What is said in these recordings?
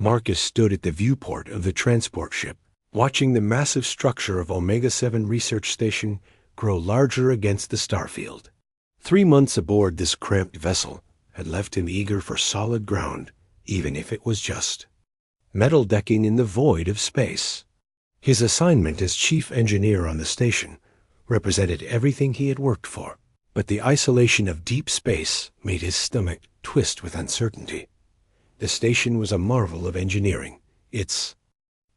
Marcus stood at the viewport of the transport ship, watching the massive structure of Omega-7 Research Station grow larger against the starfield. 3 months aboard this cramped vessel had left him eager for solid ground, even if it was just metal decking in the void of space. His assignment as chief engineer on the station represented everything he had worked for, but the isolation of deep space made his stomach twist with uncertainty. The station was a marvel of engineering, its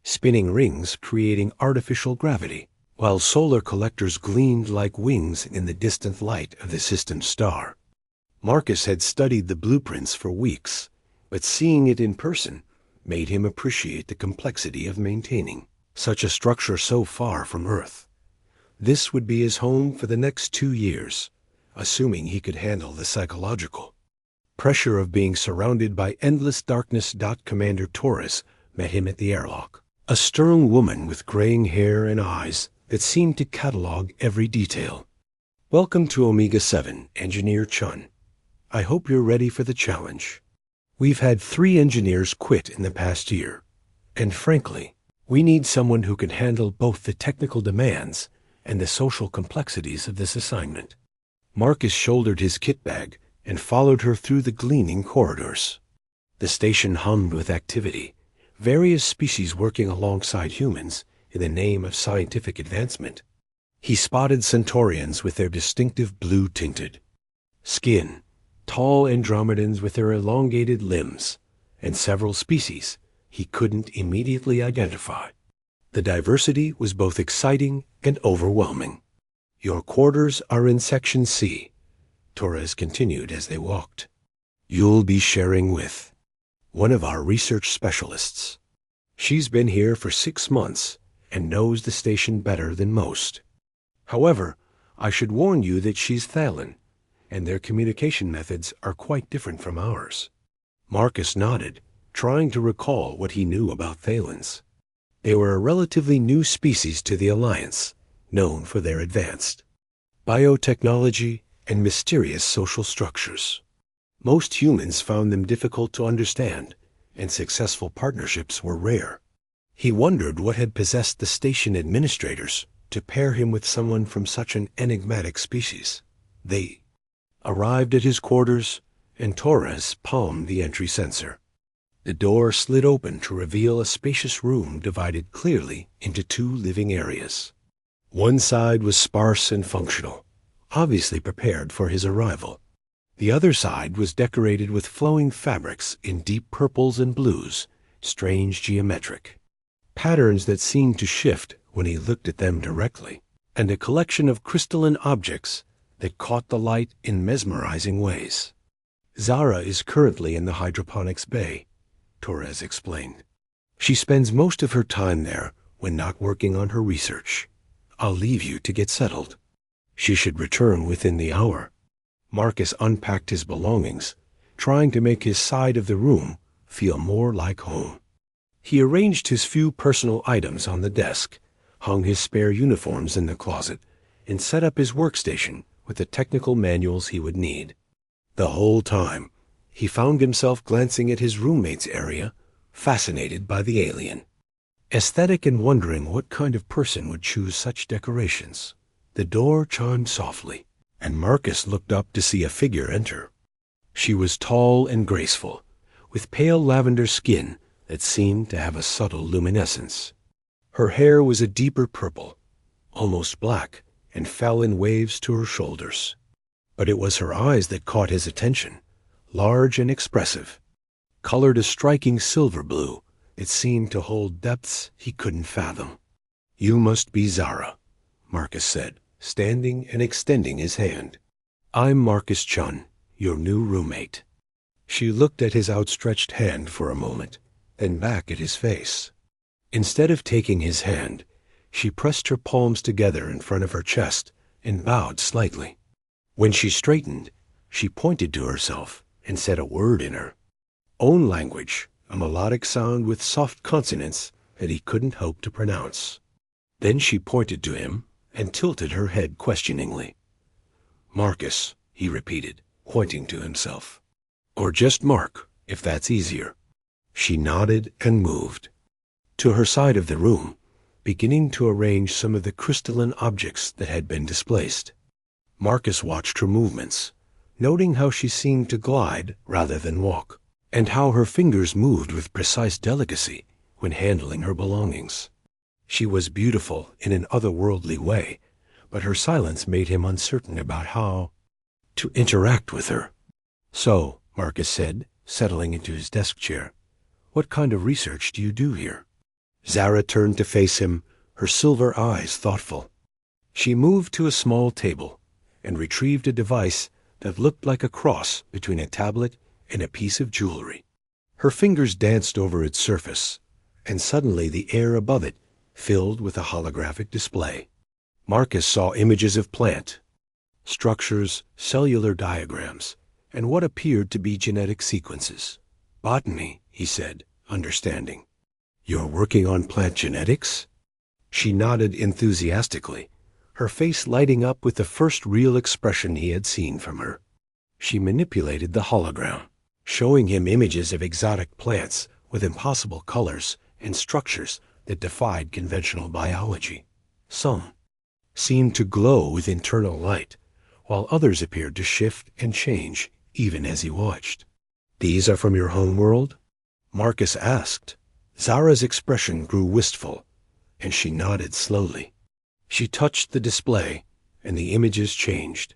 spinning rings creating artificial gravity, while solar collectors gleamed like wings in the distant light of the system's star. Marcus had studied the blueprints for weeks, but seeing it in person made him appreciate the complexity of maintaining such a structure so far from Earth. This would be his home for the next 2 years, assuming he could handle the psychological pressure of being surrounded by endless darkness. Commander Torres met him at the airlock, a stern woman with graying hair and eyes that seemed to catalog every detail. "Welcome to Omega-7, Engineer Chun. I hope you're ready for the challenge. We've had 3 engineers quit in the past year, and frankly, we need someone who can handle both the technical demands and the social complexities of this assignment." Marcus shouldered his kit bag and followed her through the gleaming corridors. The station hummed with activity, various species working alongside humans in the name of scientific advancement. He spotted Centaurians with their distinctive blue-tinted skin, tall Andromedans with their elongated limbs, and several species he couldn't immediately identify. The diversity was both exciting and overwhelming. "Your quarters are in Section C," Torres continued as they walked. "You'll be sharing with one of our research specialists. She's been here for 6 months and knows the station better than most. However, I should warn you that she's Thalen, and their communication methods are quite different from ours." Marcus nodded, trying to recall what he knew about Thalens. They were a relatively new species to the Alliance, known for their advanced biotechnology and mysterious social structures. Most humans found them difficult to understand, and successful partnerships were rare. He wondered what had possessed the station administrators to pair him with someone from such an enigmatic species. They arrived at his quarters, and Torres palmed the entry sensor. The door slid open to reveal a spacious room divided clearly into 2 living areas. One side was sparse and functional, obviously prepared for his arrival. The other side was decorated with flowing fabrics in deep purples and blues, strange geometric patterns that seemed to shift when he looked at them directly, and a collection of crystalline objects that caught the light in mesmerizing ways. "Zara is currently in the hydroponics bay," Torres explained. "She spends most of her time there when not working on her research. I'll leave you to get settled. She should return within the hour." Marcus unpacked his belongings, trying to make his side of the room feel more like home. He arranged his few personal items on the desk, hung his spare uniforms in the closet, and set up his workstation with the technical manuals he would need. The whole time, he found himself glancing at his roommate's area, fascinated by the alien aesthetic and wondering what kind of person would choose such decorations. The door chimed softly, and Marcus looked up to see a figure enter. She was tall and graceful, with pale lavender skin that seemed to have a subtle luminescence. Her hair was a deeper purple, almost black, and fell in waves to her shoulders. But it was her eyes that caught his attention, large and expressive. Colored a striking silver blue, it seemed to hold depths he couldn't fathom. "You must be Zara," Marcus said, standing and extending his hand. "I'm Marcus Chun, your new roommate." She looked at his outstretched hand for a moment, then back at his face. Instead of taking his hand, she pressed her palms together in front of her chest and bowed slightly. When she straightened, she pointed to herself and said a word in her own language, a melodic sound with soft consonants that he couldn't hope to pronounce. Then she pointed to him and tilted her head questioningly. "Marcus," he repeated, pointing to himself. "Or just Mark, if that's easier." She nodded and moved to her side of the room, beginning to arrange some of the crystalline objects that had been displaced. Marcus watched her movements, noting how she seemed to glide rather than walk, and how her fingers moved with precise delicacy when handling her belongings. She was beautiful in an otherworldly way, but her silence made him uncertain about how to interact with her. "So," Marcus said, settling into his desk chair, "what kind of research do you do here?" Zara turned to face him, her silver eyes thoughtful. She moved to a small table and retrieved a device that looked like a cross between a tablet and a piece of jewelry. Her fingers danced over its surface, and suddenly the air above it filled with a holographic display. Marcus saw images of plant structures, cellular diagrams, and what appeared to be genetic sequences. "Botany," he said, understanding. "You're working on plant genetics?" She nodded enthusiastically, her face lighting up with the first real expression he had seen from her. She manipulated the hologram, showing him images of exotic plants with impossible colors and structures that defied conventional biology. Some seemed to glow with internal light, while others appeared to shift and change even as he watched. "These are from your home world?" Marcus asked. Zara's expression grew wistful, and she nodded slowly. She touched the display, and the images changed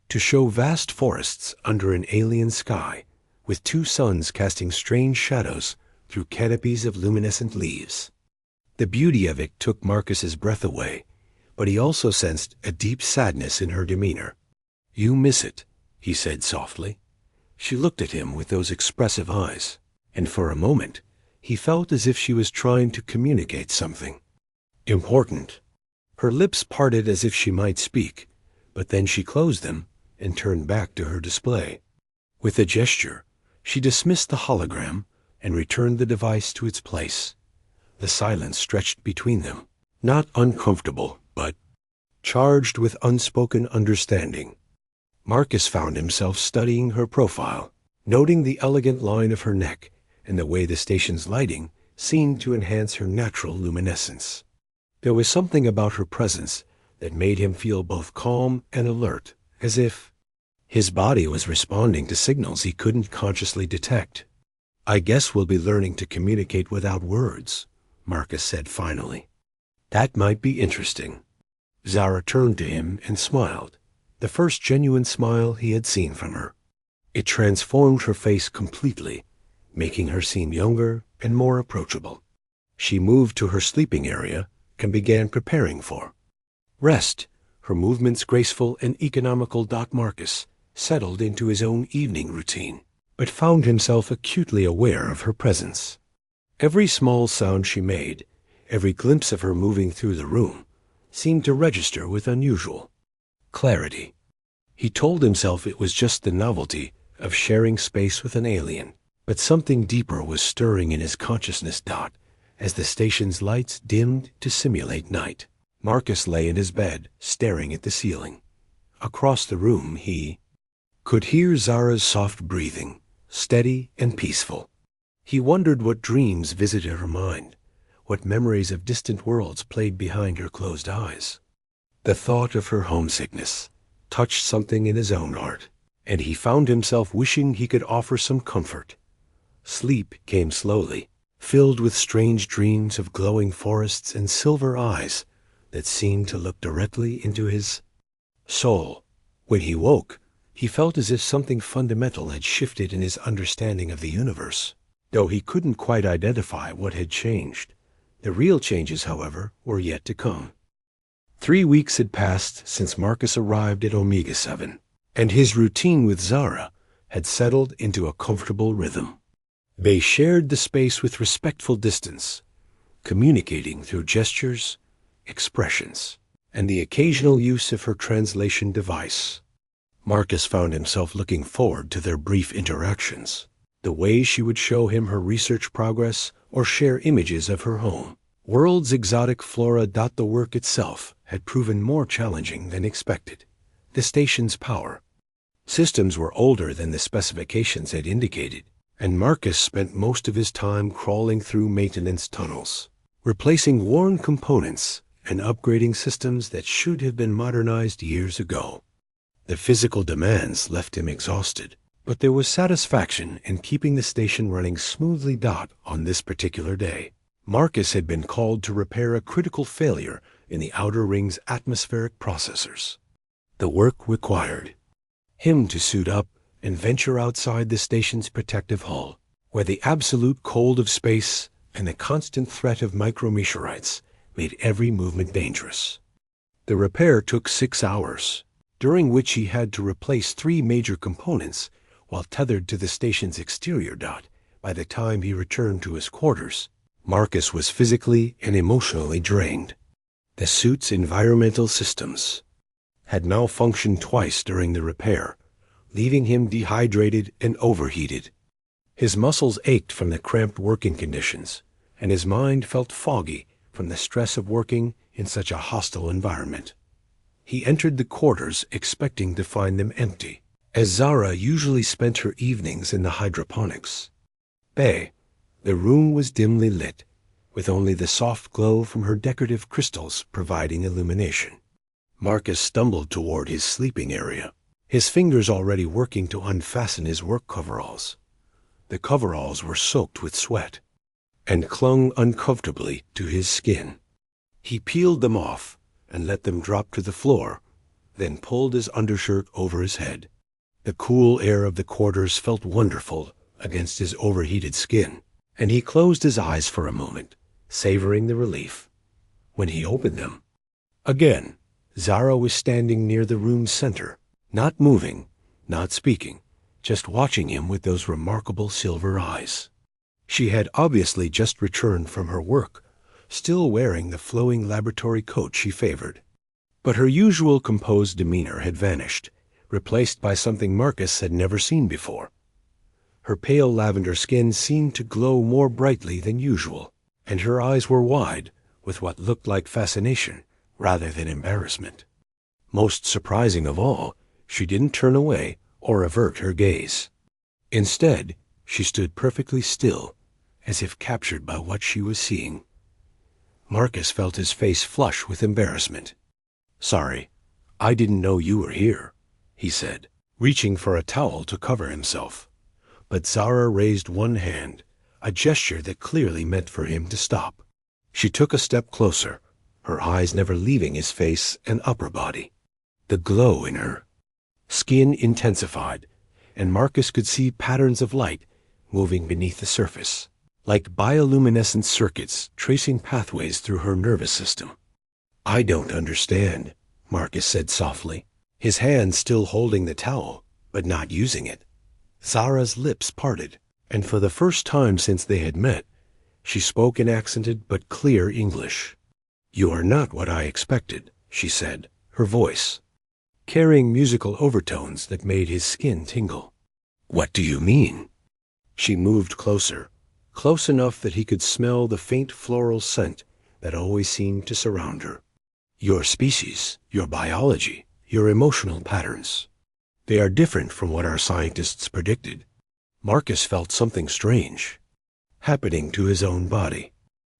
to show vast forests under an alien sky, with two suns casting strange shadows through canopies of luminescent leaves. The beauty of it took Marcus's breath away, but he also sensed a deep sadness in her demeanor. "You miss it," he said softly. She looked at him with those expressive eyes, and for a moment he felt as if she was trying to communicate something important. Her lips parted as if she might speak, but then she closed them and turned back to her display. With a gesture, she dismissed the hologram and returned the device to its place. The silence stretched between them, not uncomfortable, but charged with unspoken understanding. Marcus found himself studying her profile, noting the elegant line of her neck and the way the station's lighting seemed to enhance her natural luminescence. There was something about her presence that made him feel both calm and alert, as if his body was responding to signals he couldn't consciously detect. "I guess we'll be learning to communicate without words," Marcus said finally. "That might be interesting." Zara turned to him and smiled, the first genuine smile he had seen from her. It transformed her face completely, making her seem younger and more approachable. She moved to her sleeping area and began preparing for rest. Her movements graceful and economical. Marcus settled into his own evening routine, but found himself acutely aware of her presence. Every small sound she made, every glimpse of her moving through the room, seemed to register with unusual clarity. He told himself it was just the novelty of sharing space with an alien, but something deeper was stirring in his consciousness. As the station's lights dimmed to simulate night, Marcus lay in his bed, staring at the ceiling. Across the room he could hear Zara's soft breathing, steady and peaceful. He wondered what dreams visited her mind, what memories of distant worlds played behind her closed eyes. The thought of her homesickness touched something in his own heart, and he found himself wishing he could offer some comfort. Sleep came slowly, filled with strange dreams of glowing forests and silver eyes that seemed to look directly into his soul. When he woke, he felt as if something fundamental had shifted in his understanding of the universe, though he couldn't quite identify what had changed. The real changes, however, were yet to come. 3 weeks had passed since Marcus arrived at Omega 7, and his routine with Zara had settled into a comfortable rhythm. They shared the space with respectful distance, communicating through gestures, expressions, and the occasional use of her translation device. Marcus found himself looking forward to their brief interactions, the way she would show him her research progress or share images of her home. World's exotic flora. The work itself had proven more challenging than expected. The station's power systems were older than the specifications had indicated, and Marcus spent most of his time crawling through maintenance tunnels, replacing worn components and upgrading systems that should have been modernized years ago. The physical demands left him exhausted, but there was satisfaction in keeping the station running smoothly. On this particular day, Marcus had been called to repair a critical failure in the outer ring's atmospheric processors. The work required him to suit up and venture outside the station's protective hull, where the absolute cold of space and the constant threat of micrometeorites made every movement dangerous. The repair took 6 hours, during which he had to replace 3 major components while tethered to the station's exterior. By the time he returned to his quarters, Marcus was physically and emotionally drained. The suit's environmental systems had malfunctioned twice during the repair, leaving him dehydrated and overheated. His muscles ached from the cramped working conditions, and his mind felt foggy from the stress of working in such a hostile environment. He entered the quarters expecting to find them empty, as Zara usually spent her evenings in the hydroponics bay. The room was dimly lit, with only the soft glow from her decorative crystals providing illumination. Marcus stumbled toward his sleeping area, his fingers already working to unfasten his work coveralls. The coveralls were soaked with sweat and clung uncomfortably to his skin. He peeled them off and let them drop to the floor, then pulled his undershirt over his head. The cool air of the quarters felt wonderful against his overheated skin, and he closed his eyes for a moment, savoring the relief. When he opened them, again, Zara was standing near the room's center, not moving, not speaking, just watching him with those remarkable silver eyes. She had obviously just returned from her work, still wearing the flowing laboratory coat she favored. But her usual composed demeanor had vanished, replaced by something Marcus had never seen before. Her pale lavender skin seemed to glow more brightly than usual, and her eyes were wide, with what looked like fascination rather than embarrassment. Most surprising of all, she didn't turn away or avert her gaze. Instead, she stood perfectly still, as if captured by what she was seeing. Marcus felt his face flush with embarrassment. "Sorry, I didn't know you were here," he said, reaching for a towel to cover himself. But Zara raised one hand, a gesture that clearly meant for him to stop. She took a step closer, her eyes never leaving his face and upper body. The glow in her skin intensified, and Marcus could see patterns of light moving beneath the surface, like bioluminescent circuits tracing pathways through her nervous system. "I don't understand," Marcus said softly, his hand still holding the towel, but not using it. Zara's lips parted, and for the first time since they had met, she spoke in accented but clear English. "You are not what I expected," she said, her voice carrying musical overtones that made his skin tingle. "What do you mean?" She moved closer, close enough that he could smell the faint floral scent that always seemed to surround her. "Your species, your biology, your emotional patterns. They are different from what our scientists predicted." Marcus felt something strange happening to his own body.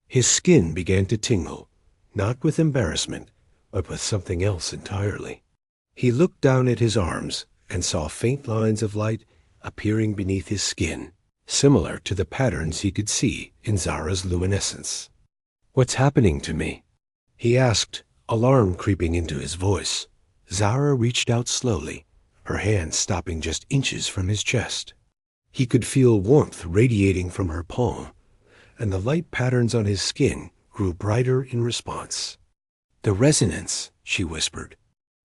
His skin began to tingle, not with embarrassment, but with something else entirely. He looked down at his arms and saw faint lines of light appearing beneath his skin, similar to the patterns he could see in Zara's luminescence. "What's happening to me?" he asked, alarm creeping into his voice. Zara reached out slowly, her hand stopping just inches from his chest. He could feel warmth radiating from her palm, and the light patterns on his skin grew brighter in response. "The resonance," she whispered.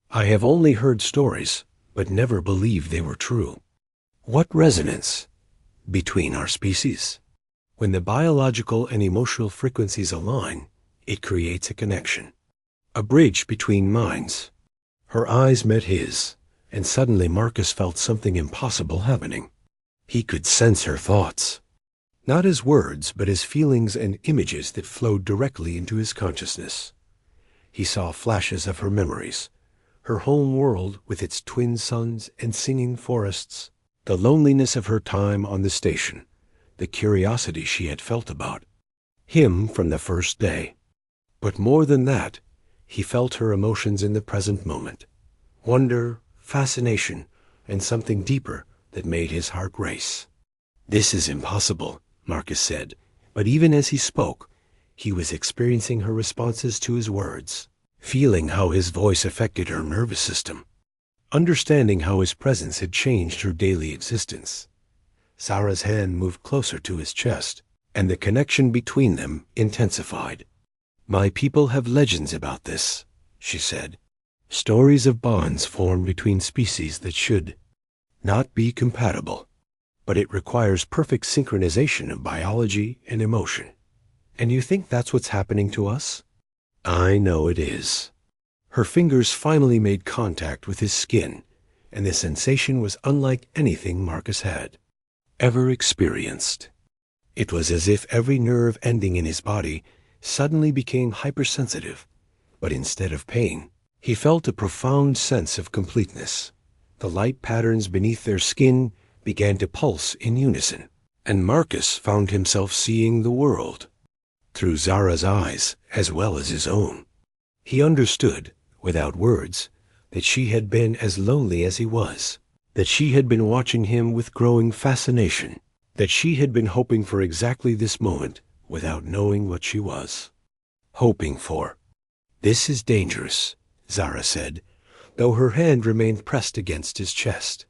"I have only heard stories, but never believed they were true." "What resonance?" "Between our species. When the biological and emotional frequencies align, it creates a connection, a bridge between minds." Her eyes met his, and suddenly Marcus felt something impossible happening. He could sense her thoughts, not as words, but as feelings and images that flowed directly into his consciousness. He saw flashes of her memories, her home world with its twin suns and singing forests, The loneliness of her time on the station, the curiosity she had felt about him from the first day. But more than that, he felt her emotions in the present moment. Wonder, fascination, and something deeper that made his heart race. "This is impossible," Marcus said, but even as he spoke, he was experiencing her responses to his words, feeling how his voice affected her nervous system, understanding how his presence had changed her daily existence. Zara's hand moved closer to his chest, and the connection between them intensified. "My people have legends about this," she said. "Stories of bonds formed between species that should not be compatible. But it requires perfect synchronization of biology and emotion. And you think that's what's happening to us?" "I know it is." Her fingers finally made contact with his skin, and the sensation was unlike anything Marcus had ever experienced. It was as if every nerve ending in his body suddenly became hypersensitive, but instead of pain, he felt a profound sense of completeness. The light patterns beneath their skin began to pulse in unison, and Marcus found himself seeing the world through Zara's eyes as well as his own. He understood, without words, that she had been as lonely as he was, that she had been watching him with growing fascination, that she had been hoping for exactly this moment without knowing what she was hoping for. "This is dangerous," Zara said, though her hand remained pressed against his chest.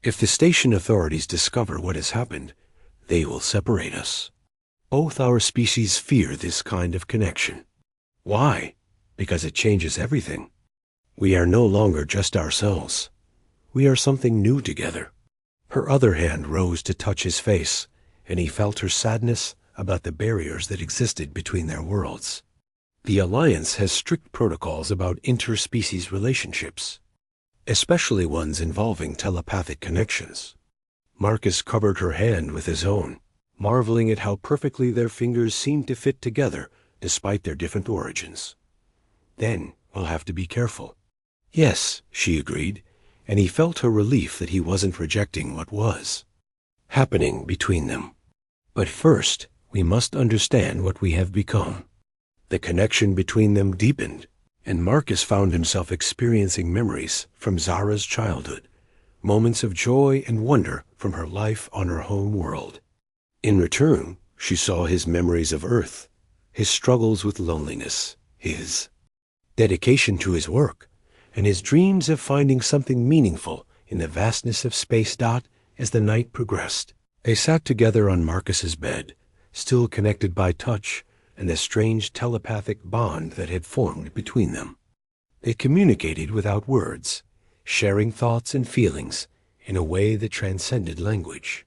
"If the station authorities discover what has happened, they will separate us. Both our species fear this kind of connection. Why? Because it changes everything. We are no longer just ourselves. We are something new together." Her other hand rose to touch his face, and he felt her sadness about the barriers that existed between their worlds. "The Alliance has strict protocols about interspecies relationships, especially ones involving telepathic connections." Marcus covered her hand with his own, marveling at how perfectly their fingers seemed to fit together despite their different origins. "Then we'll have to be careful." "Yes," she agreed, and he felt her relief that he wasn't rejecting what was happening between them. "But first, we must understand what we have become." The connection between them deepened, and Marcus found himself experiencing memories from Zara's childhood, moments of joy and wonder from her life on her home world. In return, she saw his memories of Earth, his struggles with loneliness, his dedication to his work, and his dreams of finding something meaningful in the vastness of space. As the night progressed, they sat together on Marcus's bed, still connected by touch and the strange telepathic bond that had formed between them. They communicated without words, sharing thoughts and feelings in a way that transcended language.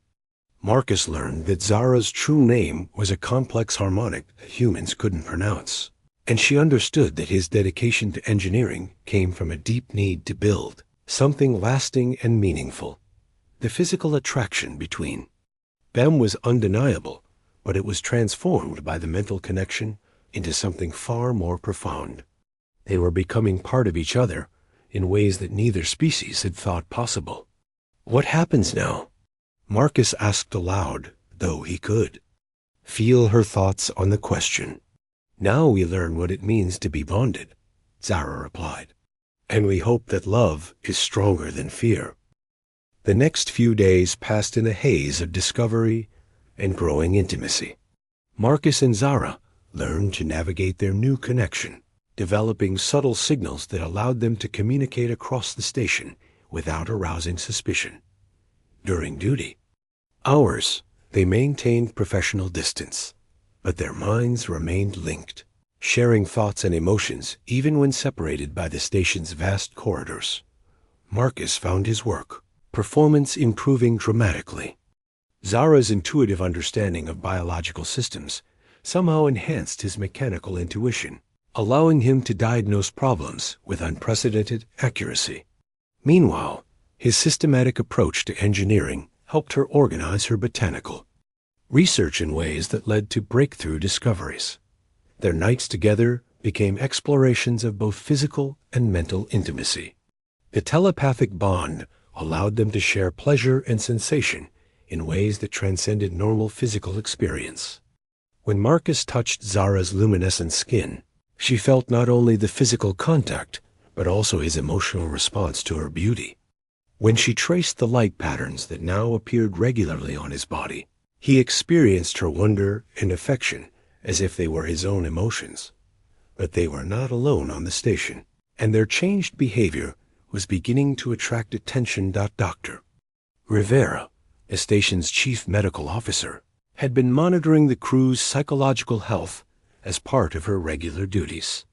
Marcus learned that Zara's true name was a complex harmonic that humans couldn't pronounce, and she understood that his dedication to engineering came from a deep need to build something lasting and meaningful. The physical attraction between them was undeniable, but it was transformed by the mental connection into something far more profound. They were becoming part of each other in ways that neither species had thought possible. "What happens now?" Marcus asked aloud, though he could feel her thoughts on the question. "Now we learn what it means to be bonded," Zara replied, "and we hope that love is stronger than fear." The next few days passed in a haze of discovery and growing intimacy. Marcus and Zara learned to navigate their new connection, developing subtle signals that allowed them to communicate across the station without arousing suspicion. During duty hours, they maintained professional distance, but their minds remained linked, sharing thoughts and emotions even when separated by the station's vast corridors. Marcus found his work performance improving dramatically. Zara's intuitive understanding of biological systems somehow enhanced his mechanical intuition, allowing him to diagnose problems with unprecedented accuracy. Meanwhile, his systematic approach to engineering helped her organize her botanical research in ways that led to breakthrough discoveries. Their nights together became explorations of both physical and mental intimacy. The telepathic bond allowed them to share pleasure and sensation in ways that transcended normal physical experience. When Marcus touched Zara's luminescent skin, she felt not only the physical contact, but also his emotional response to her beauty. When she traced the light patterns that now appeared regularly on his body, he experienced her wonder and affection as if they were his own emotions. But they were not alone on the station, and their changed behavior was beginning to attract attention. Dr. Rivera, the station's chief medical officer, had been monitoring the crew's psychological health as part of her regular duties.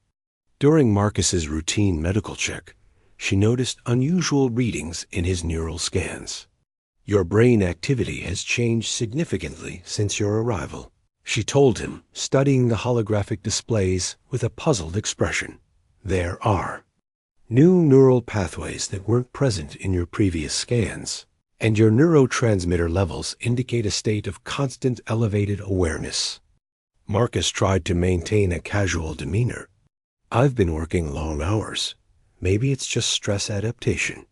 During Marcus's routine medical check, she noticed unusual readings in his neural scans. "Your brain activity has changed significantly since your arrival," she told him, studying the holographic displays with a puzzled expression. "There are new neural pathways that weren't present in your previous scans, and your neurotransmitter levels indicate a state of constant elevated awareness." Marcus tried to maintain a casual demeanor. "I've been working long hours. Maybe it's just stress adaptation."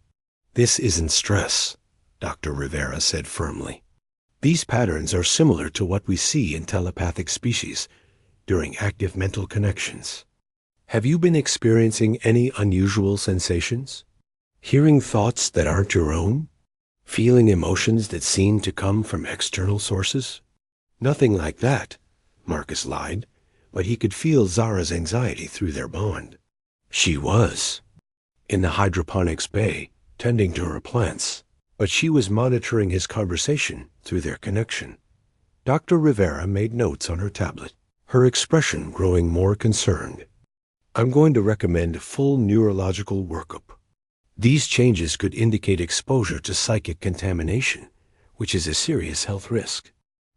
"This isn't stress," Dr. Rivera said firmly. "These patterns are similar to what we see in telepathic species during active mental connections. Have you been experiencing any unusual sensations? Hearing thoughts that aren't your own? Feeling emotions that seem to come from external sources?" "Nothing like that," Marcus lied, but he could feel Zara's anxiety through their bond. She was in the hydroponics bay, tending to her plants, but she was monitoring his conversation through their connection. Dr. Rivera made notes on her tablet, her expression growing more concerned. "I'm going to recommend a full neurological workup. These changes could indicate exposure to psychic contamination, which is a serious health risk."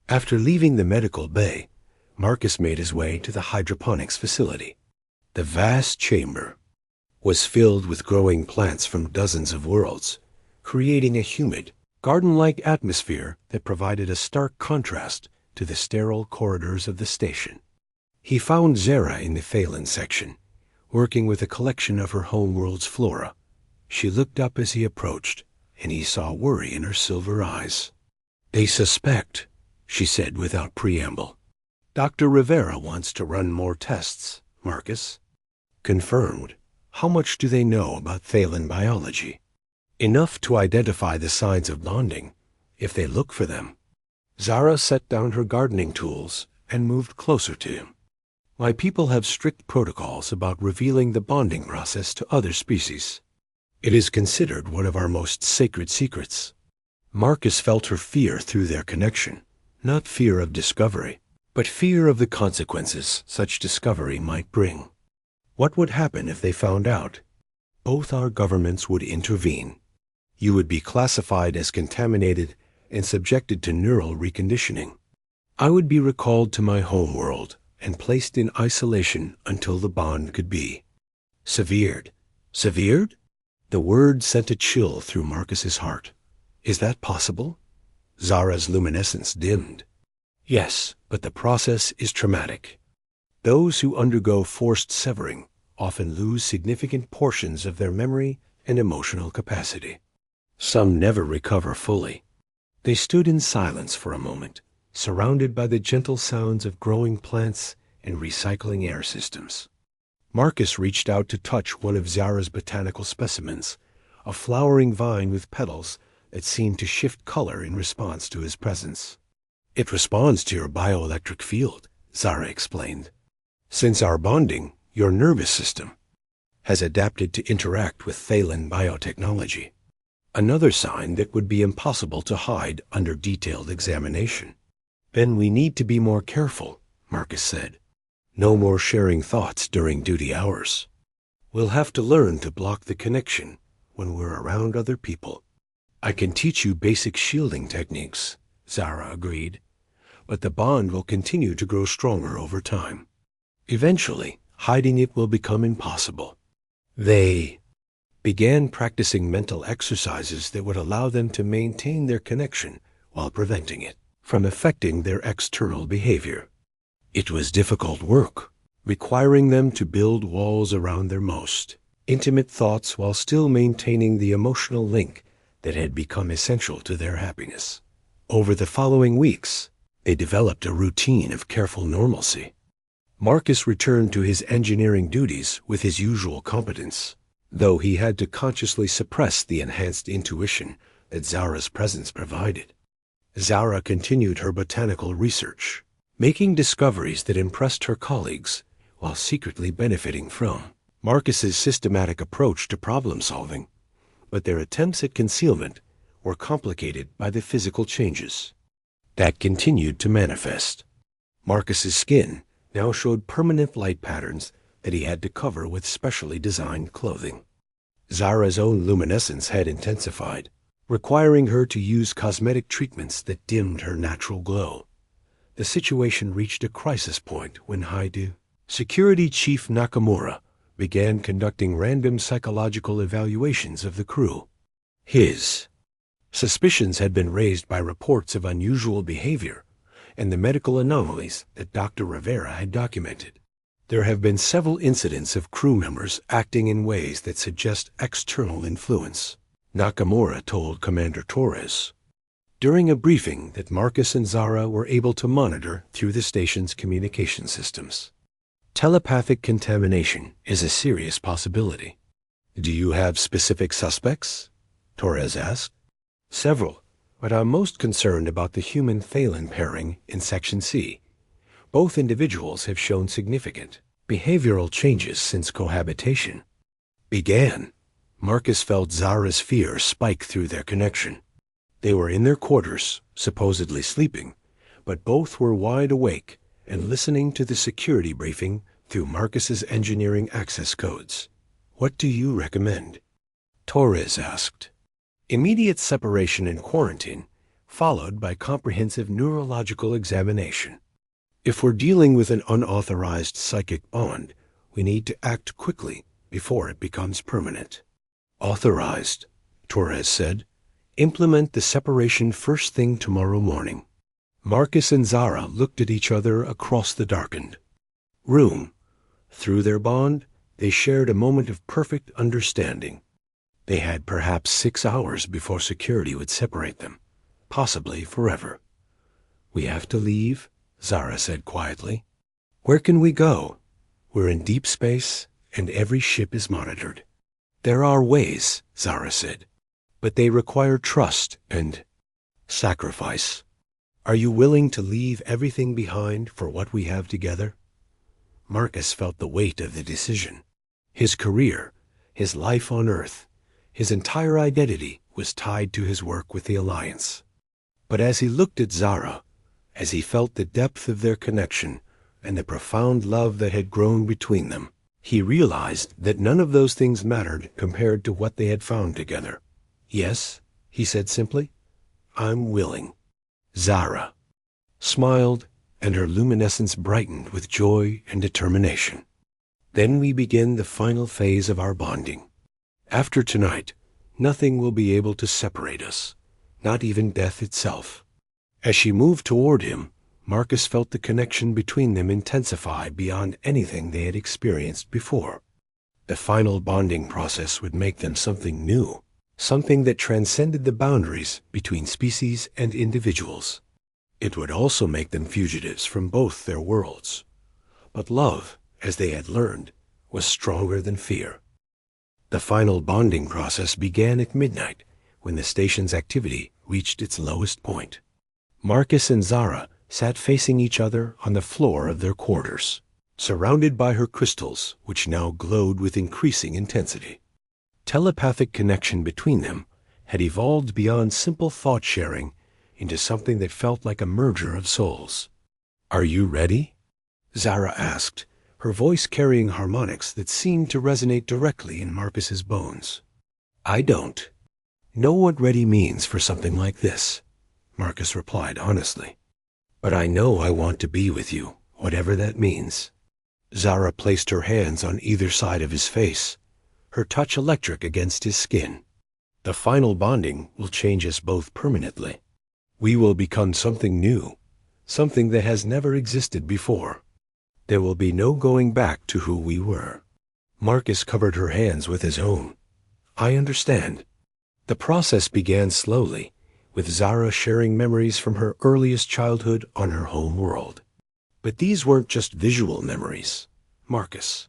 After leaving the medical bay, Marcus made his way to the hydroponics facility. The vast chamber was filled with growing plants from dozens of worlds, creating a humid, garden-like atmosphere that provided a stark contrast to the sterile corridors of the station. He found Zara in the Phelan section, working with a collection of her homeworld's flora. She looked up as he approached, and he saw worry in her silver eyes. "They suspect," she said without preamble. "Dr. Rivera wants to run more tests, Marcus." "Confirmed. How much do they know about Phelan biology?" "Enough to identify the signs of bonding, if they look for them." Zara set down her gardening tools and moved closer to him. "My people have strict protocols about revealing the bonding process to other species. It is considered one of our most sacred secrets." Marcus felt her fear through their connection, not fear of discovery, but fear of the consequences such discovery might bring. What would happen if they found out? Both our governments would intervene. You would be classified as contaminated and subjected to neural reconditioning. I would be recalled to my home world and placed in isolation until the bond could be severed. Severed? The word sent a chill through Marcus's heart. Is that possible? Zara's luminescence dimmed. Yes, but the process is traumatic. Those who undergo forced severing often lose significant portions of their memory and emotional capacity. Some never recover fully. They stood in silence for a moment, surrounded by the gentle sounds of growing plants and recycling air systems. Marcus reached out to touch one of Zara's botanical specimens, a flowering vine with petals that seemed to shift color in response to his presence. "It responds to your bioelectric field," Zara explained. "Since our bonding, your nervous system has adapted to interact with Phelan biotechnology. Another sign that would be impossible to hide under detailed examination." "Then we need to be more careful," Marcus said. "No more sharing thoughts during duty hours. We'll have to learn to block the connection when we're around other people." "I can teach you basic shielding techniques," Zara agreed, "but the bond will continue to grow stronger over time. Eventually, hiding it will become impossible." They began practicing mental exercises that would allow them to maintain their connection while preventing it from affecting their external behavior. It was difficult work, requiring them to build walls around their most intimate thoughts while still maintaining the emotional link that had become essential to their happiness. Over the following weeks, they developed a routine of careful normalcy. Marcus returned to his engineering duties with his usual competence, though he had to consciously suppress the enhanced intuition that Zara's presence provided. Zara continued her botanical research, making discoveries that impressed her colleagues while secretly benefiting from Marcus's systematic approach to problem-solving, but their attempts at concealment were complicated by the physical changes that continued to manifest. Marcus's skin now showed permanent light patterns that he had to cover with specially designed clothing. Zara's own luminescence had intensified, requiring her to use cosmetic treatments that dimmed her natural glow. The situation reached a crisis point when Haidu, Security Chief Nakamura, began conducting random psychological evaluations of the crew. His suspicions had been raised by reports of unusual behavior and the medical anomalies that Dr. Rivera had documented. There have been several incidents of crew members acting in ways that suggest external influence, Nakamura told Commander Torres during a briefing that Marcus and Zara were able to monitor through the station's communication systems. Telepathic contamination is a serious possibility. Do you have specific suspects? Torres asked. Several, but I'm most concerned about the human-Thalen pairing in Section C. Both individuals have shown significant behavioral changes since cohabitation began. Marcus felt Zara's fear spike through their connection. They were in their quarters, supposedly sleeping, but both were wide awake and listening to the security briefing through Marcus's engineering access codes. What do you recommend? Torres asked. Immediate separation and quarantine, followed by comprehensive neurological examination. If we're dealing with an unauthorized psychic bond, we need to act quickly before it becomes permanent. Authorized, Torres said. Implement the separation first thing tomorrow morning. Marcus and Zara looked at each other across the darkened room. Through their bond, they shared a moment of perfect understanding. They had perhaps 6 hours before security would separate them, possibly forever. We have to leave, Zara said quietly. Where can we go? We're in deep space, and every ship is monitored. There are ways, Zara said, but they require trust and sacrifice. Are you willing to leave everything behind for what we have together? Marcus felt the weight of the decision. His career, his life on Earth, his entire identity was tied to his work with the Alliance. But as he looked at Zara, as he felt the depth of their connection and the profound love that had grown between them, he realized that none of those things mattered compared to what they had found together. Yes, he said simply, I'm willing. Zara smiled, and her luminescence brightened with joy and determination. Then we begin the final phase of our bonding. After tonight, nothing will be able to separate us, not even death itself. As she moved toward him, Marcus felt the connection between them intensify beyond anything they had experienced before. The final bonding process would make them something new, something that transcended the boundaries between species and individuals. It would also make them fugitives from both their worlds. But love, as they had learned, was stronger than fear. The final bonding process began at midnight, when the station's activity reached its lowest point. Marcus and Zara sat facing each other on the floor of their quarters, surrounded by her crystals, which now glowed with increasing intensity. Telepathic connection between them had evolved beyond simple thought-sharing into something that felt like a merger of souls. Are you ready? Zara asked, her voice carrying harmonics that seemed to resonate directly in Marcus's bones. I don't know what ready means for something like this, Marcus replied honestly. But I know I want to be with you, whatever that means. Zara placed her hands on either side of his face, her touch electric against his skin. The final bonding will change us both permanently. We will become something new, something that has never existed before. There will be no going back to who we were. Marcus covered her hands with his own. I understand. The process began slowly, with Zara sharing memories from her earliest childhood on her home world. But these weren't just visual memories. Marcus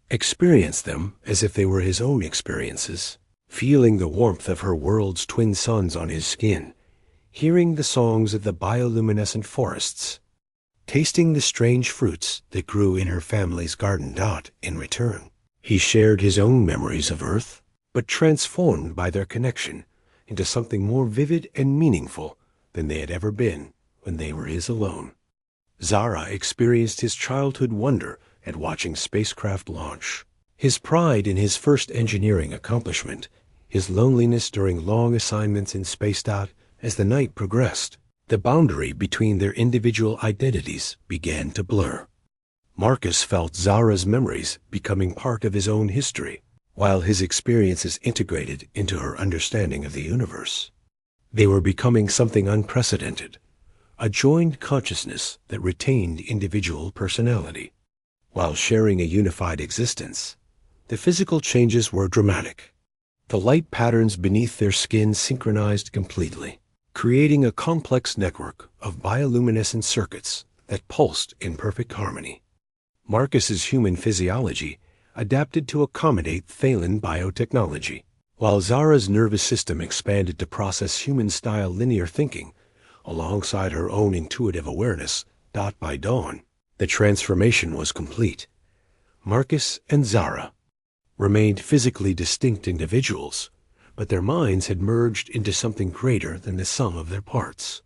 experienced them as if they were his own experiences, feeling the warmth of her world's twin suns on his skin, hearing the songs of the bioluminescent forests, tasting the strange fruits that grew in her family's garden. In return, he shared his own memories of Earth, but transformed by their connection into something more vivid and meaningful than they had ever been when they were his alone. Zara experienced his childhood wonder at watching spacecraft launch, his pride in his first engineering accomplishment, his loneliness during long assignments in space. As the night progressed, the boundary between their individual identities began to blur. Marcus felt Zara's memories becoming part of his own history, while his experiences integrated into her understanding of the universe. They were becoming something unprecedented, a joined consciousness that retained individual personality. While sharing a unified existence, the physical changes were dramatic. The light patterns beneath their skin synchronized completely, creating a complex network of bioluminescent circuits that pulsed in perfect harmony. Marcus's human physiology adapted to accommodate Thalen biotechnology, while Zara's nervous system expanded to process human-style linear thinking alongside her own intuitive awareness. By dawn, the transformation was complete. Marcus and Zara remained physically distinct individuals, but their minds had merged into something greater than the sum of their parts.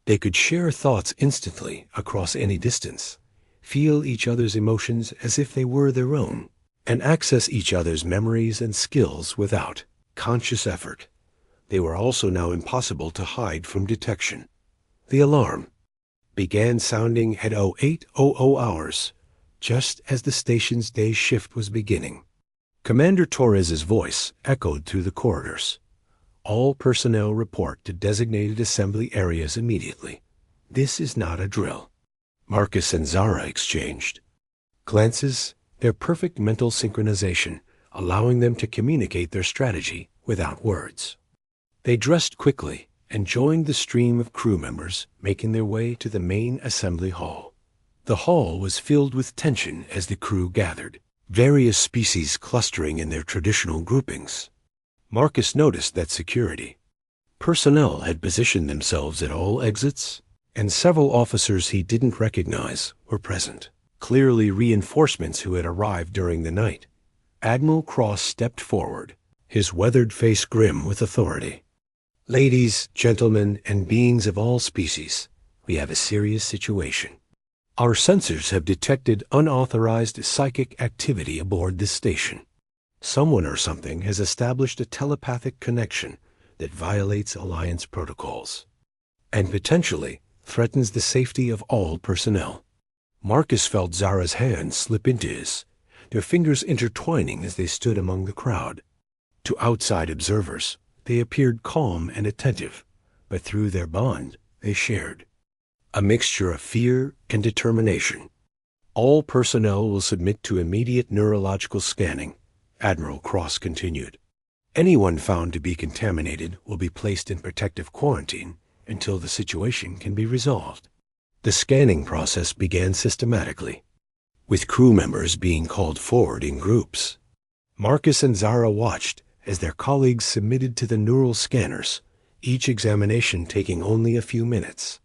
They could share thoughts instantly across any distance, feel each other's emotions as if they were their own, and access each other's memories and skills without conscious effort. They were also now impossible to hide from detection. The alarm began sounding at 0800 hours, just as the station's day shift was beginning. Commander Torres's voice echoed through the corridors. All personnel report to designated assembly areas immediately. This is not a drill. Marcus and Zara exchanged glances, their perfect mental synchronization, allowing them to communicate their strategy without words. They dressed quickly and joined the stream of crew members making their way to the main assembly hall. The hall was filled with tension as the crew gathered, various species clustering in their traditional groupings. Marcus noticed that security personnel had positioned themselves at all exits, and several officers he didn't recognize were present, clearly reinforcements who had arrived during the night. Admiral Cross stepped forward, his weathered face grim with authority. "Ladies, gentlemen, and beings of all species, we have a serious situation. Our sensors have detected unauthorized psychic activity aboard this station. Someone or something has established a telepathic connection that violates Alliance protocols and potentially threatens the safety of all personnel." Marcus felt Zara's hand slip into his, their fingers intertwining as they stood among the crowd. To outside observers, they appeared calm and attentive, but through their bond, they shared a mixture of fear and determination. "All personnel will submit to immediate neurological scanning," Admiral Cross continued. "Anyone found to be contaminated will be placed in protective quarantine until the situation can be resolved." The scanning process began systematically, with crew members being called forward in groups. Marcus and Zara watched as their colleagues submitted to the neural scanners, each examination taking only a few minutes.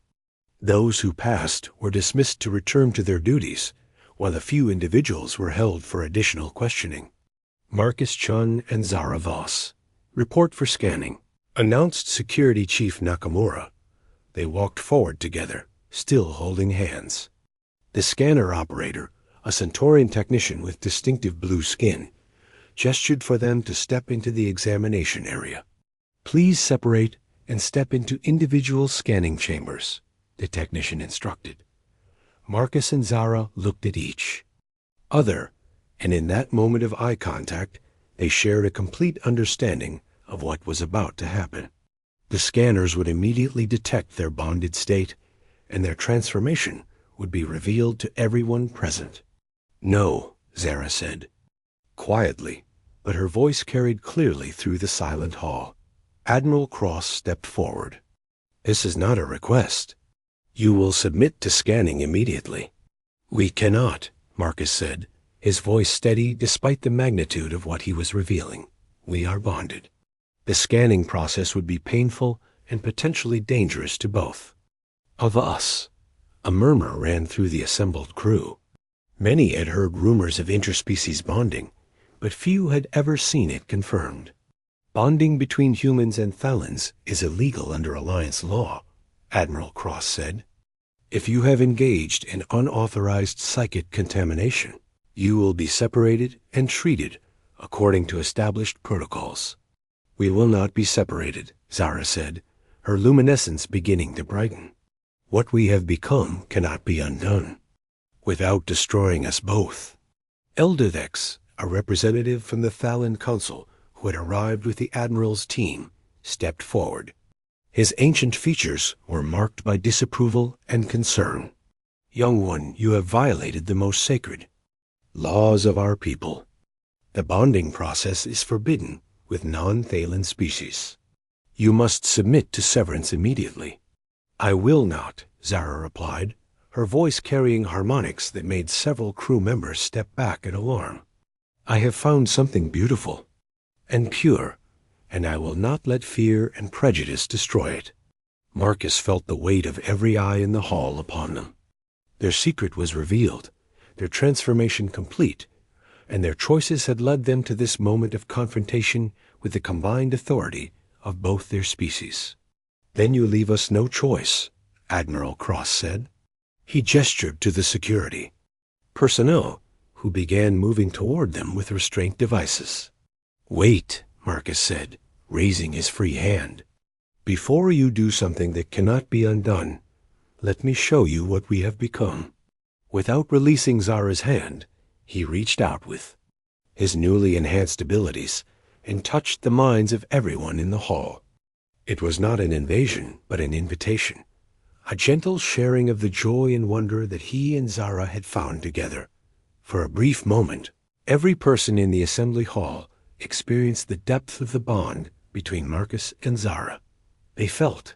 Those who passed were dismissed to return to their duties, while a few individuals were held for additional questioning. "Marcus Chun and Zara Voss, report for scanning," announced Security Chief Nakamura. They walked forward together, still holding hands. The scanner operator, a Centaurian technician with distinctive blue skin, gestured for them to step into the examination area. "Please separate and step into individual scanning chambers," the technician instructed. Marcus and Zara looked at each other, and in that moment of eye contact, they shared a complete understanding of what was about to happen. The scanners would immediately detect their bonded state, and their transformation would be revealed to everyone present. "No," Zara said, quietly, but her voice carried clearly through the silent hall. Admiral Cross stepped forward. "This is not a request. You will submit to scanning immediately." "We cannot," Marcus said, his voice steady despite the magnitude of what he was revealing. "We are bonded." The scanning process would be painful and potentially dangerous to both of us. A murmur ran through the assembled crew. Many had heard rumors of interspecies bonding, but few had ever seen it confirmed. "Bonding between humans and Thalans is illegal under Alliance law," Admiral Cross said. "If you have engaged in unauthorized psychic contamination, you will be separated and treated according to established protocols." "We will not be separated," Zara said, her luminescence beginning to brighten. "What we have become cannot be undone without destroying us both." Elderdex, a representative from the Thalan Council who had arrived with the Admiral's team, stepped forward. His ancient features were marked by disapproval and concern. "Young one, you have violated the most sacred laws of our people. The bonding process is forbidden with non-Thalan species. You must submit to severance immediately." "I will not," Zara replied, her voice carrying harmonics that made several crew members step back in alarm. "I have found something beautiful and pure, and I will not let fear and prejudice destroy it." Marcus felt the weight of every eye in the hall upon them. Their secret was revealed, their transformation complete, and their choices had led them to this moment of confrontation with the combined authority of both their species. "Then you leave us no choice," Admiral Cross said. He gestured to the security personnel, who began moving toward them with restraint devices. "Wait," Marcus said, raising his free hand. "Before you do something that cannot be undone, let me show you what we have become." Without releasing Zara's hand, he reached out with his newly enhanced abilities and touched the minds of everyone in the hall. It was not an invasion, but an invitation, a gentle sharing of the joy and wonder that he and Zara had found together. For a brief moment, every person in the assembly hall experienced the depth of the bond between Marcus and Zara. They felt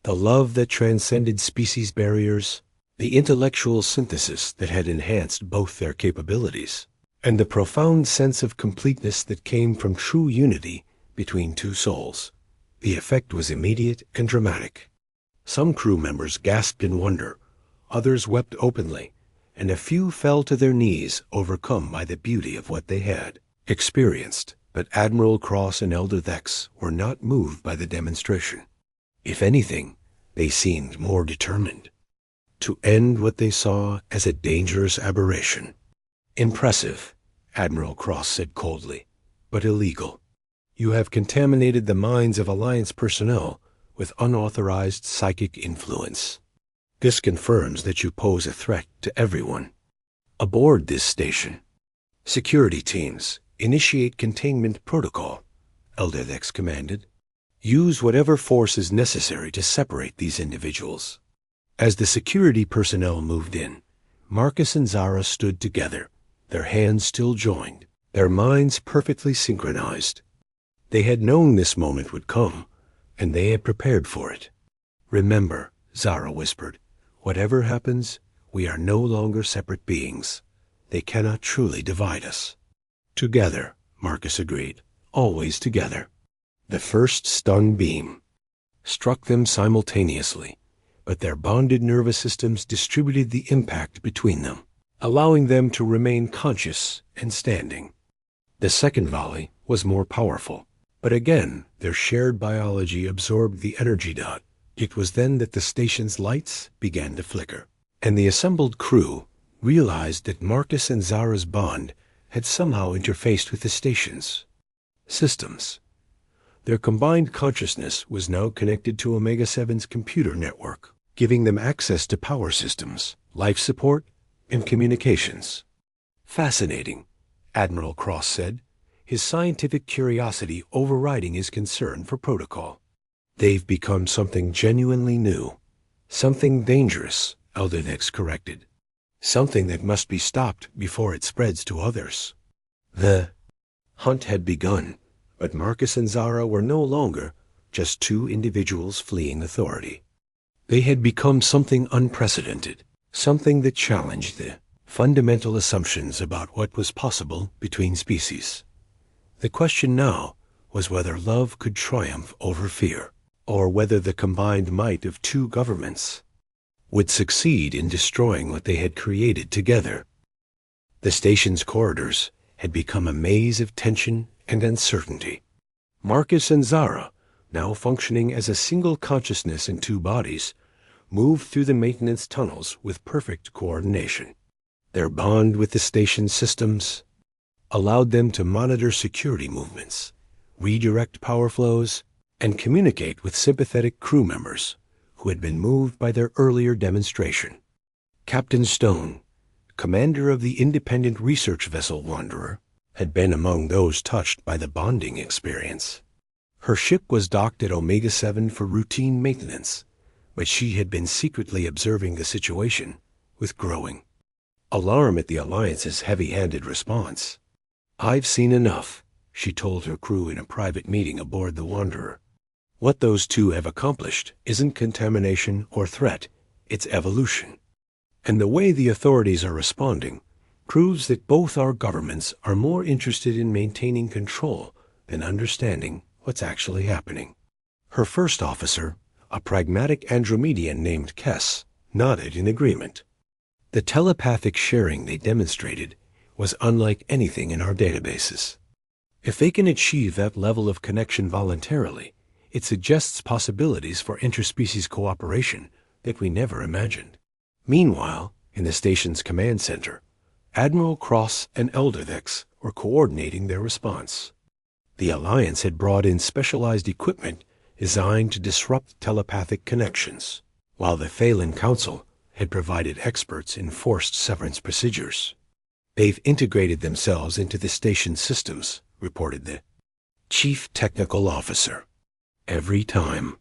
the love that transcended species barriers, the intellectual synthesis that had enhanced both their capabilities, and the profound sense of completeness that came from true unity between two souls. The effect was immediate and dramatic. Some crew members gasped in wonder, others wept openly, and a few fell to their knees, overcome by the beauty of what they had experienced. But Admiral Cross and Elder Thex were not moved by the demonstration. If anything, they seemed more determined to end what they saw as a dangerous aberration. "Impressive," Admiral Cross said coldly, "but illegal. You have contaminated the minds of Alliance personnel with unauthorized psychic influence. This confirms that you pose a threat to everyone. Aboard this station, security teams, initiate containment protocol," Elderdex commanded. "Use whatever force is necessary to separate these individuals." As the security personnel moved in, Marcus and Zara stood together, their hands still joined, their minds perfectly synchronized. They had known this moment would come, and they had prepared for it. "Remember," Zara whispered, "whatever happens, we are no longer separate beings. They cannot truly divide us." "Together," Marcus agreed, "always together." The first stun beam struck them simultaneously, but their bonded nervous systems distributed the impact between them, allowing them to remain conscious and standing. The second volley was more powerful, but again their shared biology absorbed the energy dot. It was then that the station's lights began to flicker, and the assembled crew realized that Marcus and Zara's bond had somehow interfaced with the station's systems. Their combined consciousness was now connected to Omega-7's computer network, giving them access to power systems, life support, and communications. "Fascinating," Admiral Cross said, his scientific curiosity overriding his concern for protocol. "They've become something genuinely new. Something dangerous," Elderdex corrected. "Something that must be stopped before it spreads to others." The hunt had begun, but Marcus and Zara were no longer just two individuals fleeing authority. They had become something unprecedented, something that challenged the fundamental assumptions about what was possible between species. The question now was whether love could triumph over fear, or whether the combined might of two governments would succeed in destroying what they had created together. The station's corridors had become a maze of tension and uncertainty. Marcus and Zara, now functioning as a single consciousness in two bodies, moved through the maintenance tunnels with perfect coordination. Their bond with the station systems allowed them to monitor security movements, redirect power flows, and communicate with sympathetic crew members who had been moved by their earlier demonstration. Captain Stone, commander of the independent research vessel Wanderer, had been among those touched by the bonding experience. Her ship was docked at Omega 7 for routine maintenance, but she had been secretly observing the situation with growing alarm at the Alliance's heavy-handed response. "I've seen enough," she told her crew in a private meeting aboard the Wanderer. "What those two have accomplished isn't contamination or threat, it's evolution. And the way the authorities are responding proves that both our governments are more interested in maintaining control than understanding what's actually happening." Her first officer, a pragmatic Andromedian named Kess, nodded in agreement. The telepathic sharing they demonstrated was unlike anything in our databases. If they can achieve that level of connection voluntarily, it suggests possibilities for interspecies cooperation that we never imagined. Meanwhile, in the station's command center, Admiral Cross and Eldervex were coordinating their response. The Alliance had brought in specialized equipment designed to disrupt telepathic connections, while the Phelan Council had provided experts in forced severance procedures. "They've integrated themselves into the station systems," reported the chief technical officer. "Every time."